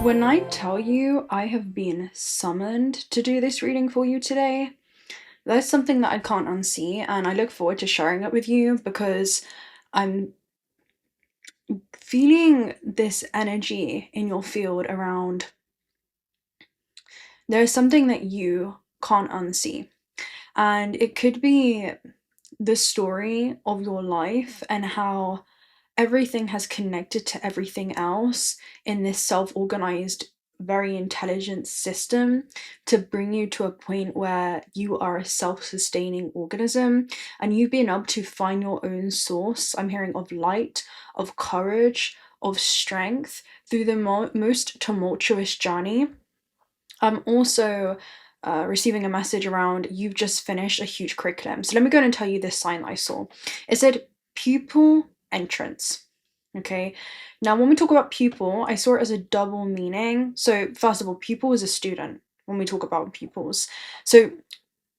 When I tell you I have been summoned to do this reading for you today, there's something that I can't unsee, and I look forward to sharing it with you because I'm feeling this energy in your field around there's something that you can't unsee. And it could be the story of your life and how everything has connected to everything else in this self-organized, very intelligent system to bring you to a point where you are a self-sustaining organism and you've been able to find your own source. I'm hearing of light, of courage, of strength through the most tumultuous journey. I'm also receiving a message around you've just finished a huge curriculum. So let me go and tell you this sign I saw. It said pupil entrance. Okay, now when we talk about pupil, I saw it as a double meaning. So first of all, pupil is a student when we talk about pupils. So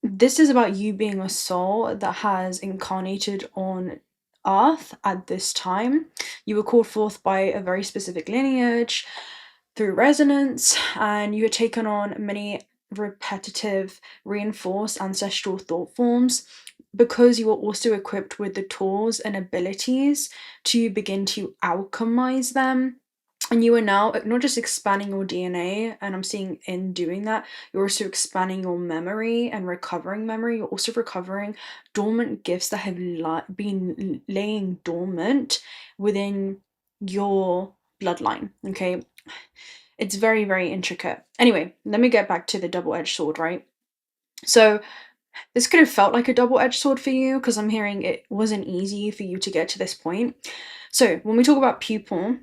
this is about you being a soul that has incarnated on earth at this time. You were called forth by a very specific lineage through resonance, and you had taken on many repetitive, reinforced ancestral thought forms because you were also equipped with the tools and abilities to begin to alchemize them. And you are now not just expanding your DNA, and I'm seeing in doing that, you're also expanding your memory and recovering memory. You're also recovering dormant gifts that have been laying dormant within your bloodline, okay? It's very, very intricate. Anyway, let me get back to the double-edged sword, right? So this could have felt like a double-edged sword for you because I'm hearing it wasn't easy for you to get to this point. So when we talk about pupil,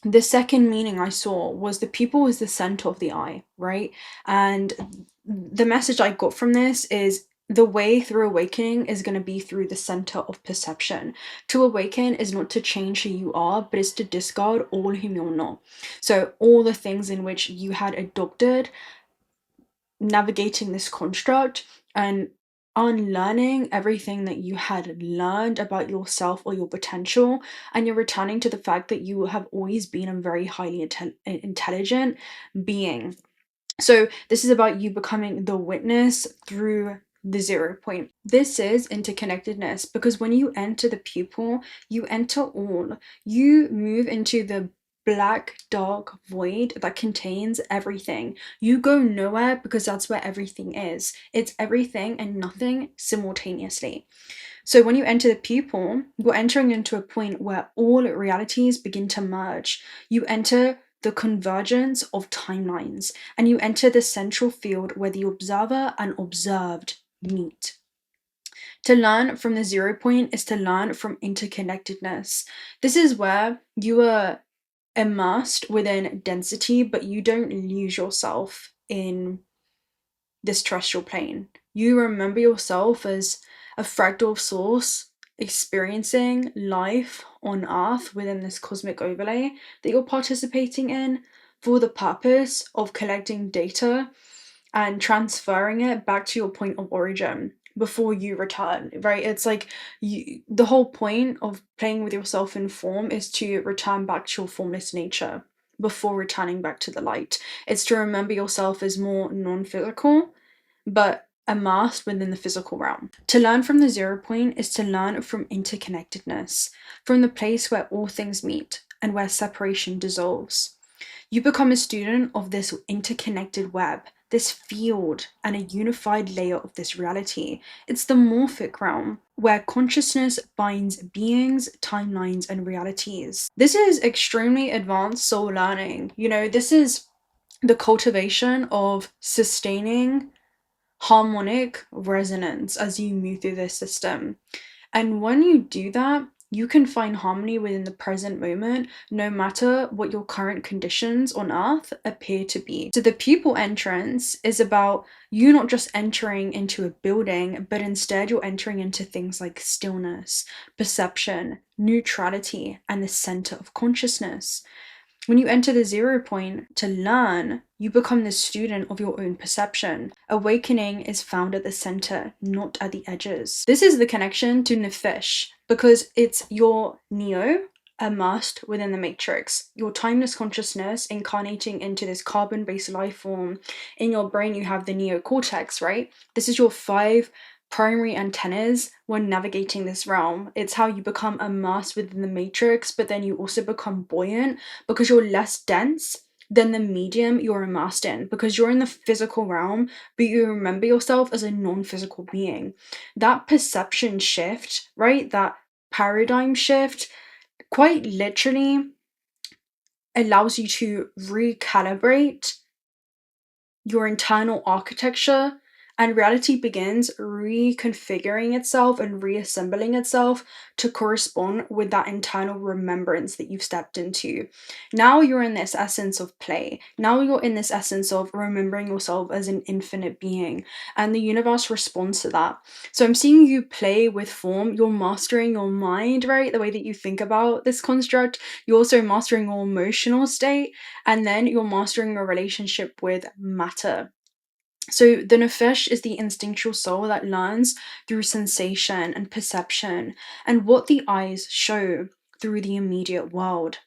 the second meaning I saw was the pupil is the center of the eye, right? And the message I got from this is the way through awakening is going to be through the center of perception. To awaken is not to change who you are, but is to discard all whom you're not. So all the things in which you had adopted, navigating this construct and unlearning everything that you had learned about yourself or your potential, and you're returning to the fact that you have always been a very highly intelligent being. So this is about you becoming the witness through the 0 point. This is interconnectedness, because when you enter the pupil, you enter all. You move into the black dark void that contains everything. You go nowhere because that's where everything is. It's everything and nothing simultaneously. So when you enter the pupil, you're entering into a point where all realities begin to merge. You enter the convergence of timelines, and you enter the central field where the observer and observed meet. To learn from the 0 point is to learn from interconnectedness. This is where you are immersed within density, but you don't lose yourself in this terrestrial plane. You remember yourself as a fractal of source experiencing life on earth within this cosmic overlay that you're participating in for the purpose of collecting data and transferring it back to your point of origin before you return, right? It's like the whole point of playing with yourself in form is to return back to your formless nature before returning back to the light. It's to remember yourself as more non-physical, but immersed within the physical realm. To learn from the 0 point is to learn from interconnectedness, from the place where all things meet and where separation dissolves. You become a student of this interconnected web, this field, and a unified layer of this reality. It's the morphic realm, where consciousness binds beings, timelines, and realities. This is extremely advanced soul learning. You know, this is the cultivation of sustaining harmonic resonance as you move through this system. And when you do that, you can find harmony within the present moment, no matter what your current conditions on earth appear to be. So the pupil entrance is about you not just entering into a building, but instead you're entering into things like stillness, perception, neutrality, and the center of consciousness. When you enter the 0 point to learn, you become the student of your own perception. Awakening is found at the center, not at the edges. This is the connection to Nefesh, because it's your Neo immersed within the matrix. Your timeless consciousness incarnating into this carbon-based life form. In your brain, you have the neocortex, right? This is your 5 primary antennas when navigating this realm. It's how you become immersed within the matrix, but then you also become buoyant because you're less dense than the medium you're immersed in, because you're in the physical realm, but you remember yourself as a non-physical being. That perception shift, right? That paradigm shift quite literally allows you to recalibrate your internal architecture, and reality begins reconfiguring itself and reassembling itself to correspond with that internal remembrance that you've stepped into. Now you're in this essence of play. Now you're in this essence of remembering yourself as an infinite being, and the universe responds to that. So I'm seeing you play with form. You're mastering your mind, right? The way that you think about this construct. You're also mastering your emotional state, and then you're mastering your relationship with matter. So the nefesh is the instinctual soul that learns through sensation and perception and what the eyes show through the immediate world.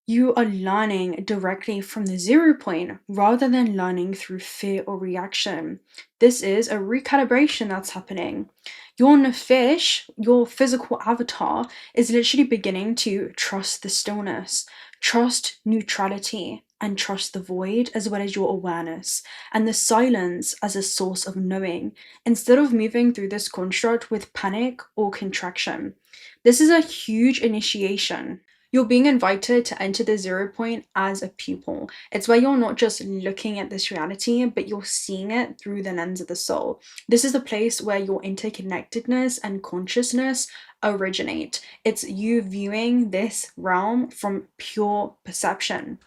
You are learning directly from the 0 point rather than learning through fear or reaction. This is a recalibration that's happening. Your nefesh, your physical avatar, is literally beginning to trust the stillness, trust neutrality, and trust the void, as well as your awareness and the silence as a source of knowing, instead of moving through this construct with panic or contraction. This is a huge initiation. You're being invited to enter the 0 point as a pupil. It's where you're not just looking at this reality, but you're seeing it through the lens of the soul. This is the place where your interconnectedness and consciousness originate. It's you viewing this realm from pure perception.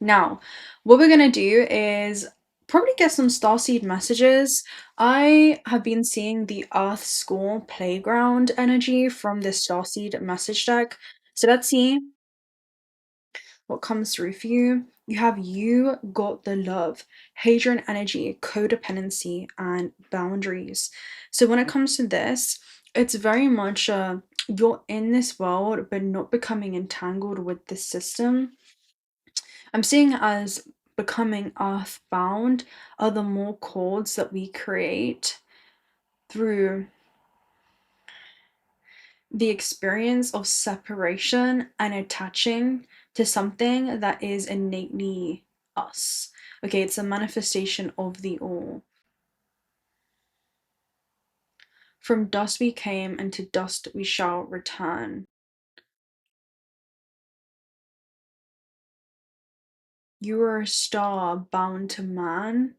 Now, what we're going to do is probably get some starseed messages. I have been seeing the Earth School Playground energy from the starseed message deck. So let's see what comes through for you. You have You Got the Love, Hadron Energy, Codependency, and Boundaries. So when it comes to this, it's very much you're in this world, but not becoming entangled with the system. I'm seeing it as becoming earthbound are the more chords that we create through the experience of separation and attaching to something that is innately us. Okay, it's a manifestation of the all. From dust we came, and to dust we shall return. You are a star bound to man.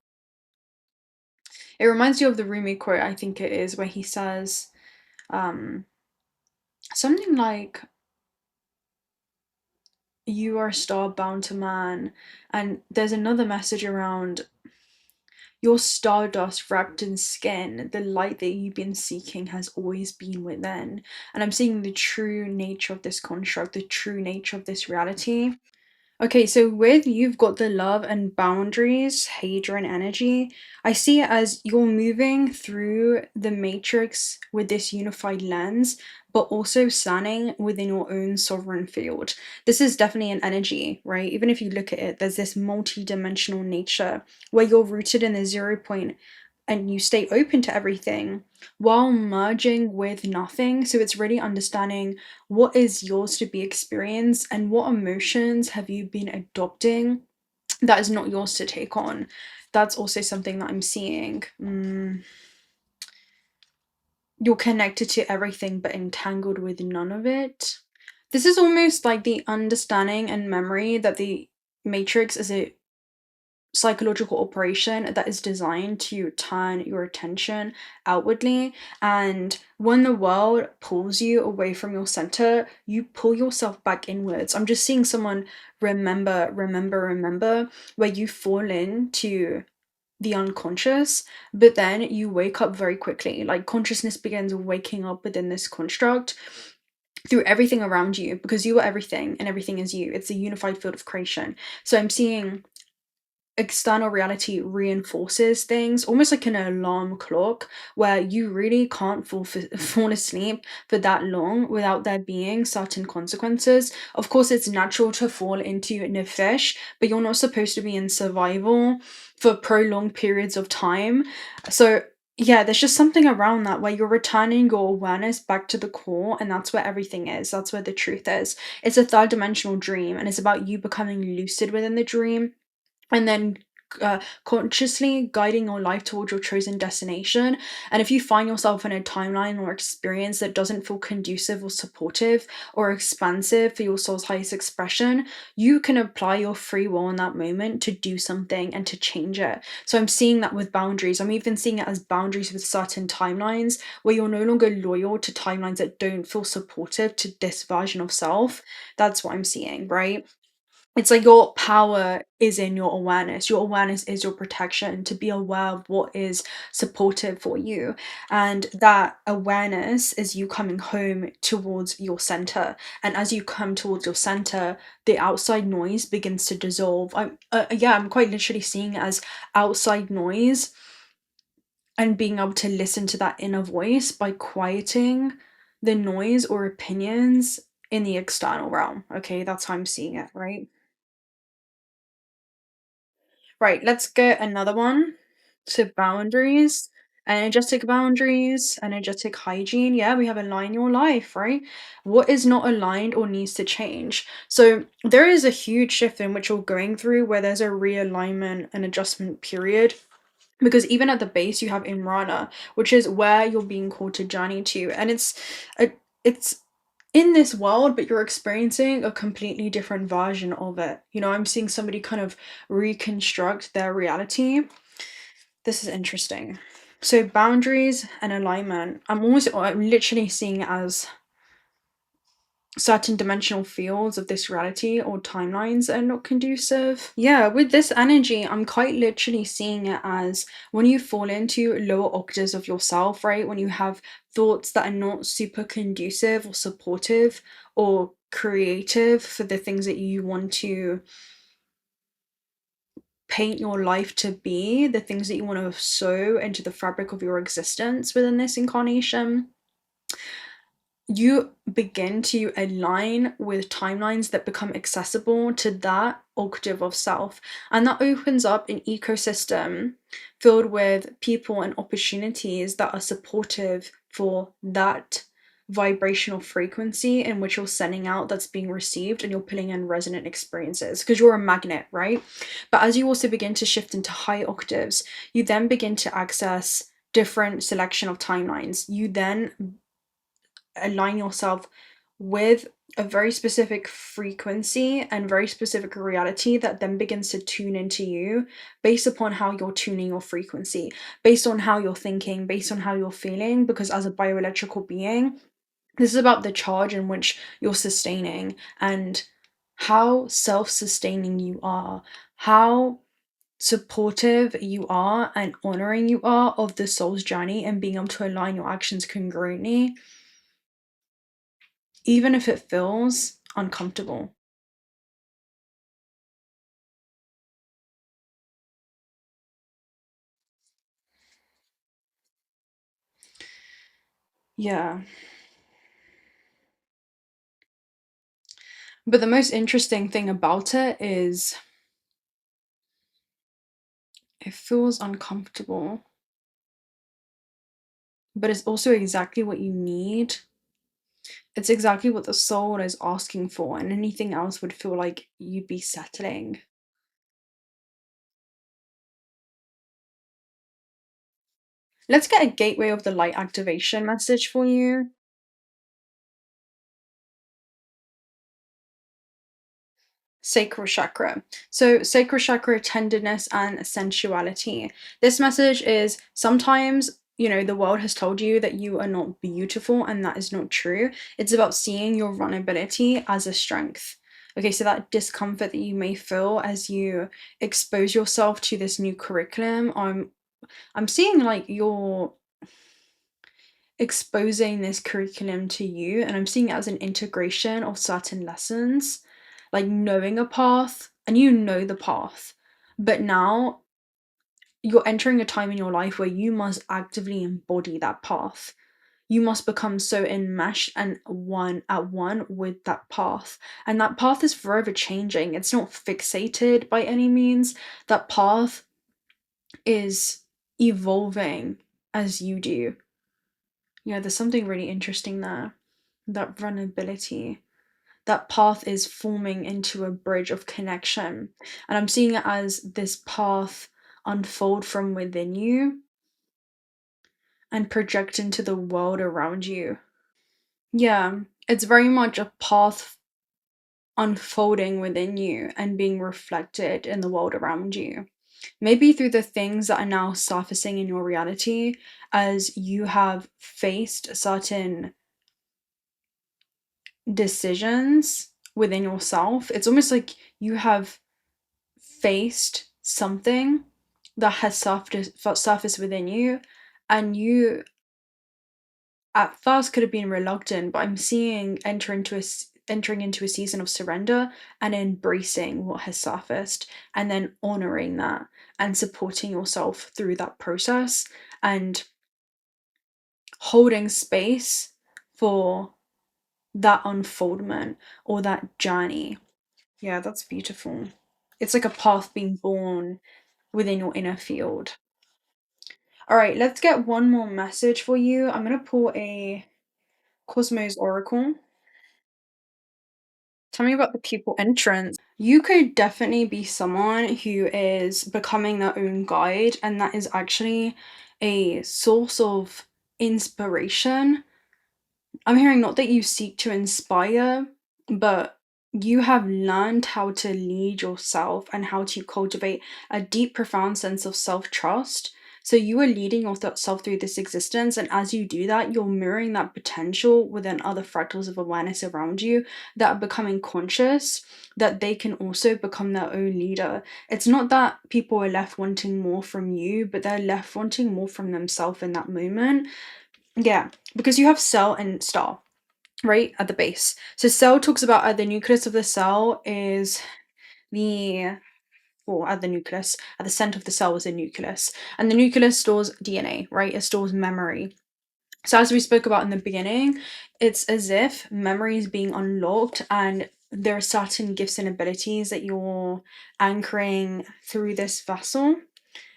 It reminds you of the Rumi quote, I think it is, where he says something like, you are a star bound to man. And there's another message around, your stardust wrapped in skin, the light that you've been seeking has always been within. And I'm seeing the true nature of this construct, the true nature of this reality. Okay, so with You've Got the Love and Boundaries, Hadron Energy, I see it as you're moving through the matrix with this unified lens, but also standing within your own sovereign field. This is definitely an energy, right? Even if you look at it, there's this multi-dimensional nature where you're rooted in the 0 point and you stay open to everything while merging with nothing. So it's really understanding what is yours to be experienced and what emotions have you been adopting that is not yours to take on. That's also something that I'm seeing. You're connected to everything but entangled with none of it. This is almost like the understanding and memory that the Matrix is a psychological operation that is designed to turn your attention outwardly, and when the world pulls you away from your center, you pull yourself back inwards. I'm just seeing someone remember, where you fall into the unconscious, but then you wake up very quickly. Like consciousness begins waking up within this construct through everything around you, because you are everything and everything is you. It's a unified field of creation. So I'm seeing external reality reinforces things, almost like an alarm clock, where you really can't fall asleep for that long without there being certain consequences. Of course, it's natural to fall into 𝓦𝓸𝓻, but you're not supposed to be in survival for prolonged periods of time. So yeah, there's just something around that where you're returning your awareness back to the core, and that's where everything is. That's where the truth is. It's a third dimensional dream, and it's about you becoming lucid within the dream and then consciously guiding your life towards your chosen destination. And if you find yourself in a timeline or experience that doesn't feel conducive or supportive or expansive for your soul's highest expression, you can apply your free will in that moment to do something and to change it. So I'm seeing that with boundaries. I'm even seeing it as boundaries with certain timelines where you're no longer loyal to timelines that don't feel supportive to this version of self. That's what I'm seeing, right? It's like your power is in your awareness. Your awareness is your protection to be aware of what is supportive for you. And that awareness is you coming home towards your center. And as you come towards your center, the outside noise begins to dissolve. I'm quite literally seeing it as outside noise and being able to listen to that inner voice by quieting the noise or opinions in the external realm. Okay, that's how I'm seeing it, right? Right, let's get another one. So boundaries, energetic hygiene. Yeah, we have align your life, right? What is not aligned or needs to change? So there is a huge shift in which you're going through where there's a realignment and adjustment period. Because even at the base, you have Imrana, which is where you're being called to journey to, and it's in this world, but you're experiencing a completely different version of it. You know, I'm seeing somebody kind of reconstruct their reality. This is interesting. So boundaries and alignment. I'm literally seeing it as certain dimensional fields of this reality or timelines that are not conducive. Yeah, with this energy, I'm quite literally seeing it as when you fall into lower octaves of yourself, right? When you have thoughts that are not super conducive or supportive or creative for the things that you want to paint your life to be, the things that you want to sew into the fabric of your existence within this incarnation, you begin to align with timelines that become accessible to that octave of self. And that opens up an ecosystem filled with people and opportunities that are supportive for that vibrational frequency in which you're sending out that's being received, and you're pulling in resonant experiences because you're a magnet, right? But as you also begin to shift into high octaves, you then begin to access different selection of timelines. You then align yourself with a very specific frequency and very specific reality that then begins to tune into you based upon how you're tuning your frequency, based on how you're thinking, based on how you're feeling. Because as a bioelectrical being, this is about the charge in which you're sustaining and how self-sustaining you are, how supportive you are and honoring you are of the soul's journey, and being able to align your actions congruently even if it feels uncomfortable. Yeah. But the most interesting thing about it is it feels uncomfortable, but it's also exactly what you need. It's exactly what the soul is asking for, and anything else would feel like you'd be settling. Let's get a gateway of the light activation message for you. Sacral chakra. So, sacral chakra, tenderness and sensuality. This message is sometimes, you know, the world has told you that you are not beautiful, and that is not true. It's about seeing your vulnerability as a strength. Okay, so that discomfort that you may feel as you expose yourself to this new curriculum, I'm seeing like you're exposing this curriculum to you, and I'm seeing it as an integration of certain lessons, like knowing a path, and you know the path, But now you're entering a time in your life where you must actively embody that path. You must become so enmeshed and at one with that path. And that path is forever changing. It's not fixated by any means. That path is evolving as you do. Yeah, there's something really interesting there. That vulnerability. That path is forming into a bridge of connection. And I'm seeing it as this path unfold from within you and project into the world around you. Yeah, it's very much a path unfolding within you and being reflected in the world around you. Maybe through the things that are now surfacing in your reality as you have faced certain decisions within yourself. It's almost like you have faced something that has surfaced within you, and you at first could have been reluctant, but I'm seeing entering into a season of surrender and embracing what has surfaced, and then honoring that and supporting yourself through that process and holding space for that unfoldment or that journey. Yeah, that's beautiful. It's like a path being born within your inner field. All right, let's get one more message for you. I'm going to pull a Cosmos Oracle. Tell me about the pupil entrance. You could definitely be someone who is becoming their own guide, and that is actually a source of inspiration. I'm hearing not that you seek to inspire, but you have learned how to lead yourself and how to cultivate a deep, profound sense of self trust. So you are leading yourself through this existence, and as you do that, you're mirroring that potential within other fractals of awareness around you that are becoming conscious that they can also become their own leader. It's not that people are left wanting more from you, but they're left wanting more from themselves in that moment. Yeah, because you have cell and star, right, at the base. So cell talks about the nucleus of the cell is the, or at the nucleus, at the center of the cell is a nucleus. And the nucleus stores DNA, right? It stores memory. So as we spoke about in the beginning, it's as if memory is being unlocked and there are certain gifts and abilities that you're anchoring through this vessel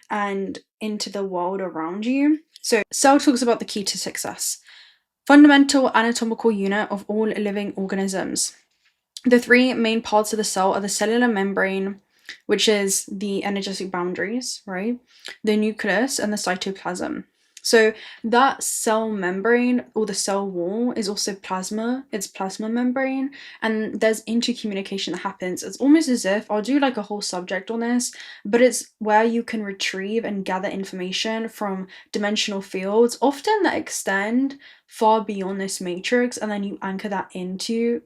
and into the world around you. So cell talks about the key to success. Fundamental anatomical unit of all living organisms. The three main parts of the cell are the cellular membrane, which is the energetic boundaries, right? The nucleus and the cytoplasm. So that cell membrane or the cell wall is also plasma. It's plasma membrane, and there's intercommunication that happens. It's almost as if I'll do like a whole subject on this, but it's where you can retrieve and gather information from dimensional fields, often that extend far beyond this matrix, and then you anchor that into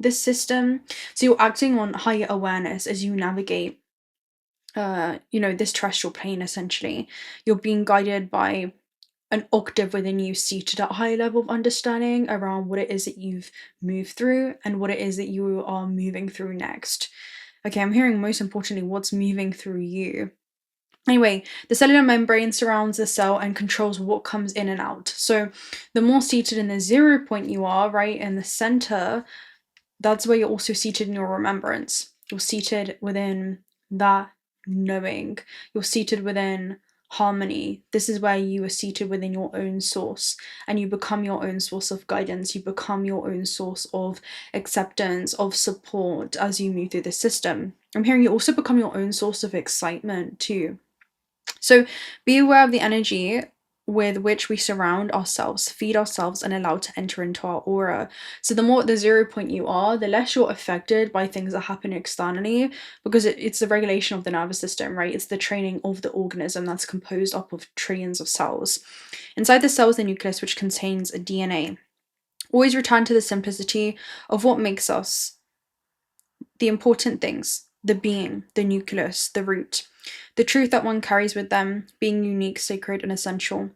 this system. So you're acting on higher awareness as you navigate this terrestrial plane. Essentially, you're being guided by an octave within you seated at a high level of understanding around what it is that you've moved through and what it is that you are moving through next. Okay, I'm hearing most importantly what's moving through you. Anyway, the cellular membrane surrounds the cell and controls what comes in and out. So the more seated in the 0 point you are, right, in the center, that's where you're also seated in your remembrance. You're seated within that knowing. You're seated within harmony. This is where you are seated within your own source, and you become your own source of guidance. You become your own source of acceptance, of support as you move through the system. I'm hearing you also become your own source of excitement too. So be aware of the energy with which we surround ourselves, feed ourselves, and allow to enter into our aura. So the more at the 0 point you are, the less you're affected by things that happen externally, because it's the regulation of the nervous system, right? It's the training of the organism that's composed up of trillions of cells. Inside the cell is the nucleus, which contains a DNA. Always return to the simplicity of what makes us, the important things, the being, the nucleus, the root. The truth that one carries with them, being unique, sacred, and essential.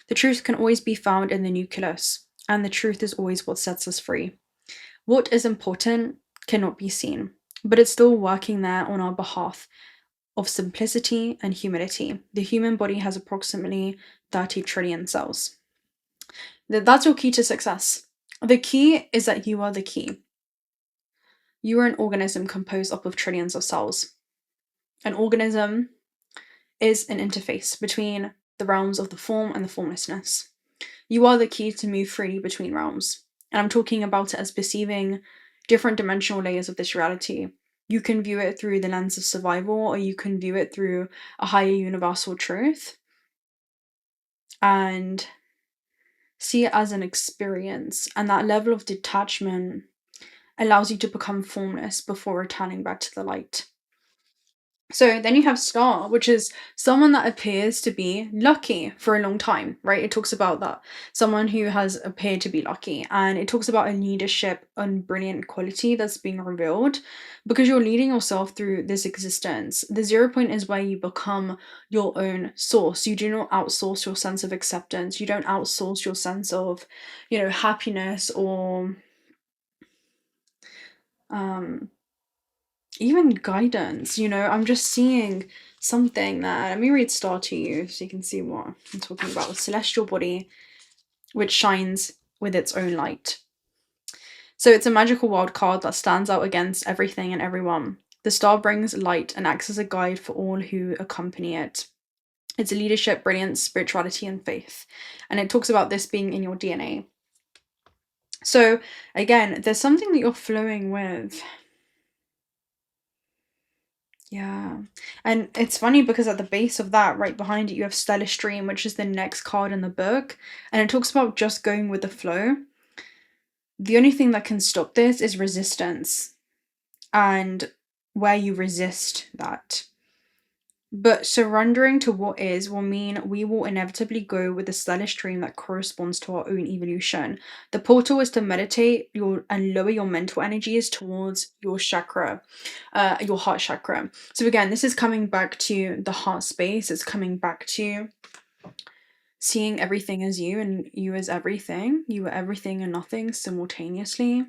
The truth can always be found in the nucleus, and the truth is always what sets us free. What is important cannot be seen, but it's still working there on our behalf. of simplicity and humility. The human body has approximately 30 trillion cells. That's your key to success. The key is that you are the key. You are an organism composed up of trillions of cells. An organism is an interface between the realms of the form and the formlessness. You are the key to move freely between realms. And I'm talking about it as perceiving different dimensional layers of this reality. You can view it through the lens of survival, or you can view it through a higher universal truth and see it as an experience. And that level of detachment allows you to become formless before returning back to the light. So then you have star, which is someone that appears to be lucky for a long time, right? It talks about that. Someone who has appeared to be lucky. And it talks about a leadership and brilliant quality that's being revealed because you're leading yourself through this existence. The 0 point is where you become your own source. You do not outsource your sense of acceptance. You don't outsource your sense of, happiness or even guidance. I'm just seeing something there. Let me read star to you so you can see what I'm talking about. The celestial body, which shines with its own light. So it's a magical wild card that stands out against everything and everyone. The star brings light and acts as a guide for all who accompany it. It's leadership, brilliance, spirituality, and faith. And it talks about this being in your DNA. So again, there's something that you're flowing with. Yeah. And it's funny because at the base of that, right behind it, you have Stellar Stream, which is the next card in the book. And it talks about just going with the flow. The only thing that can stop this is resistance and where you resist that. But surrendering to what is will mean we will inevitably go with the stellar stream that corresponds to our own evolution. The portal is to meditate and lower your mental energies towards your chakra, your heart chakra. So again, this is coming back to the heart space. It's coming back to seeing everything as you and you as everything. You are everything and nothing simultaneously.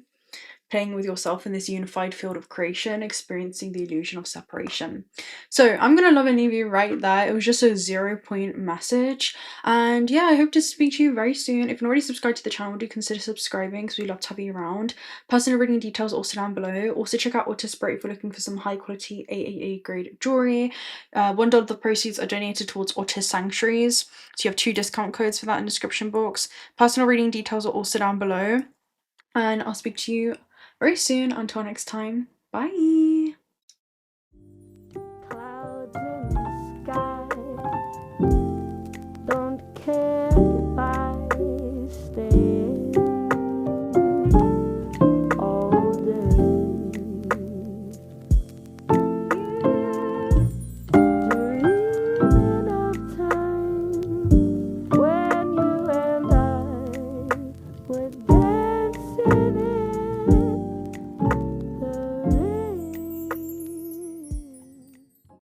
Playing with yourself in this unified field of creation, experiencing the illusion of separation. So I'm gonna love and leave you right there. It was just a 0 point message. And yeah, I hope to speak to you very soon. If you're not already subscribed to the channel, do consider subscribing because we love to have you around. Personal reading details also down below. Also check out Autistic if you're looking for some high quality AAA grade jewelry. $1 of the proceeds are donated towards autistic sanctuaries. So you have 2 discount codes for that in the description box. Personal reading details are also down below. And I'll speak to you very soon. Until next time, bye.